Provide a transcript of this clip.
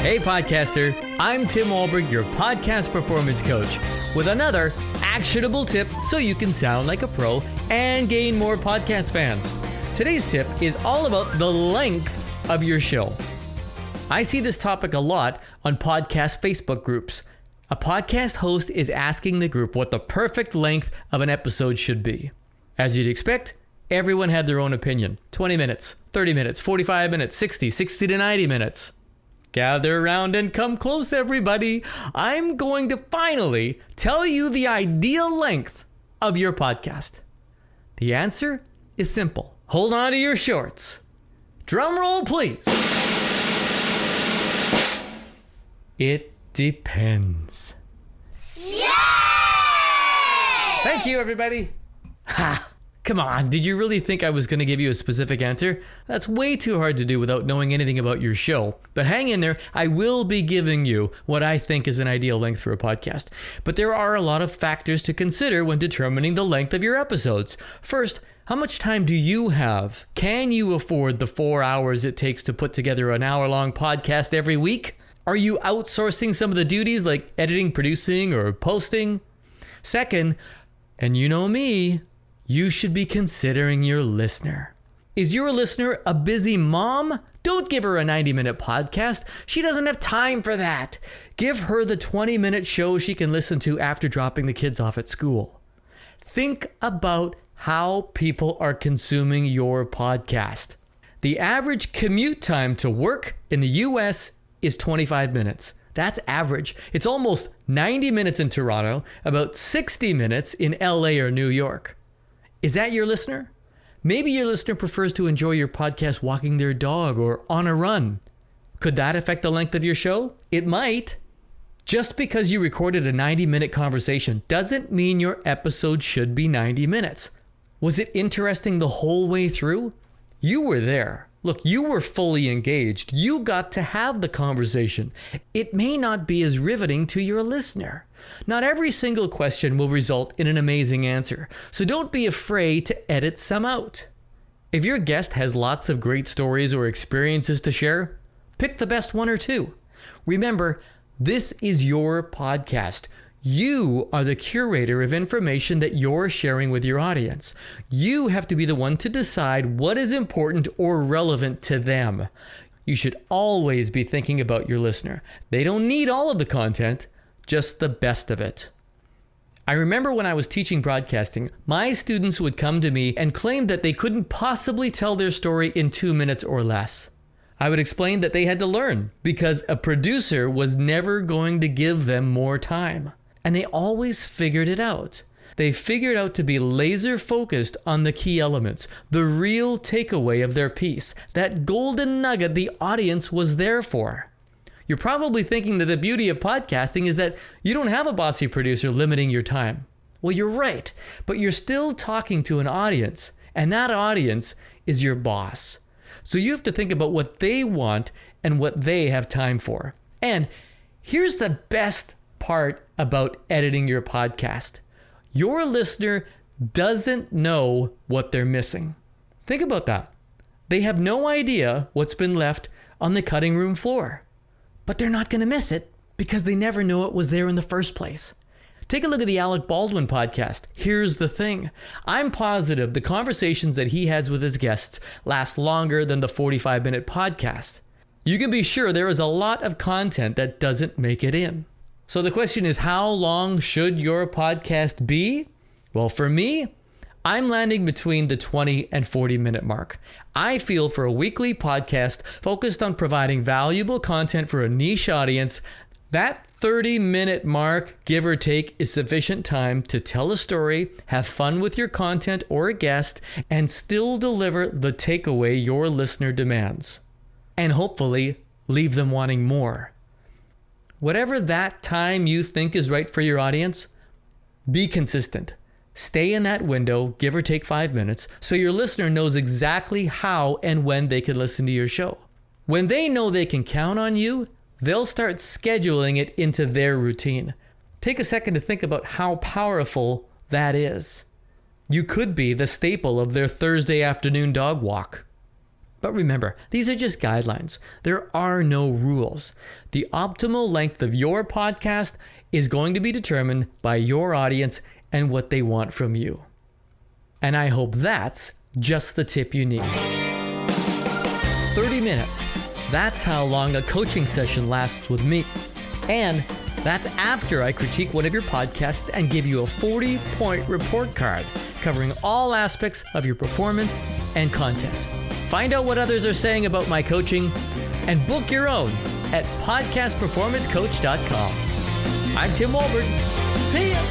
Hey podcaster, I'm Tim Wahlberg, your podcast performance coach, with another actionable tip so you can sound like a pro and gain more podcast fans. Today's tip is all about the length of your show. I see this topic a lot on podcast Facebook groups. A podcast host is asking the group what the perfect length of an episode should be. As you'd expect, everyone had their own opinion. 20 minutes, 30 minutes, 45 minutes, 60 to 90 minutes. Gather around and come close, everybody. I'm going to finally tell you the ideal length of your podcast. The answer is simple. Hold on to your shorts. Drum roll, please. It depends. Yay! Thank you, everybody. Ha! Come on, did you really think I was going to give you a specific answer? That's way too hard to do without knowing anything about your show. But hang in there, I will be giving you what I think is an ideal length for a podcast. But there are a lot of factors to consider when determining the length of your episodes. First, how much time do you have? Can you afford the 4 hours it takes to put together an hour-long podcast every week? Are you outsourcing some of the duties like editing, producing, or posting? Second, and you know me, you should be considering your listener. Is your listener a busy mom? Don't give her a 90-minute podcast. She doesn't have time for that. Give her the 20-minute show she can listen to after dropping the kids off at school. Think about how people are consuming your podcast. The average commute time to work in the US is 25 minutes. That's average. It's almost 90 minutes in Toronto, about 60 minutes in LA or New York. Is that your listener? Maybe your listener prefers to enjoy your podcast walking their dog or on a run. Could that affect the length of your show? It might. Just because you recorded a 90-minute conversation doesn't mean your episode should be 90 minutes. Was it interesting the whole way through? You were there. Look, you were fully engaged. You got to have the conversation. It may not be as riveting to your listener. Not every single question will result in an amazing answer, so don't be afraid to edit some out. If your guest has lots of great stories or experiences to share, pick the best one or two. Remember, this is your podcast. You are the curator of information that you're sharing with your audience. You have to be the one to decide what is important or relevant to them. You should always be thinking about your listener. They don't need all of the content, just the best of it. I remember when I was teaching broadcasting, my students would come to me and claim that they couldn't possibly tell their story in 2 minutes or less. I would explain that they had to learn because a producer was never going to give them more time. And they always figured it out. They figured out to be laser focused on the key elements, the real takeaway of their piece, that golden nugget the audience was there for. You're probably thinking that the beauty of podcasting is that you don't have a bossy producer limiting your time. Well, you're right, but you're still talking to an audience, and that audience is your boss. So you have to think about what they want and what they have time for. And here's the best part about editing your podcast. Your listener doesn't know what they're missing. Think about that. They have no idea what's been left on the cutting room floor. But they're not going to miss it because they never know it was there in the first place. Take a look at the Alec Baldwin podcast. Here's the thing. I'm positive the conversations that he has with his guests last longer than the 45-minute podcast. You can be sure there is a lot of content that doesn't make it in. So the question is, how long should your podcast be? Well, for me, I'm landing between the 20 and 40-minute mark. I feel for a weekly podcast focused on providing valuable content for a niche audience, that 30-minute mark, give or take, is sufficient time to tell a story, have fun with your content or a guest, and still deliver the takeaway your listener demands. And hopefully, leave them wanting more. Whatever that time you think is right for your audience, be consistent. Stay in that window, give or take 5 minutes, so your listener knows exactly how and when they can listen to your show. When they know they can count on you, they'll start scheduling it into their routine. Take a second to think about how powerful that is. You could be the staple of their Thursday afternoon dog walk. But remember, these are just guidelines. There are no rules. The optimal length of your podcast is going to be determined by your audience and what they want from you. And I hope that's just the tip you need. 30 minutes. That's how long a coaching session lasts with me. And that's after I critique one of your podcasts and give you a 40-point report card covering all aspects of your performance and content. Find out what others are saying about my coaching and book your own at podcastperformancecoach.com. I'm Tim Wolbert. See ya!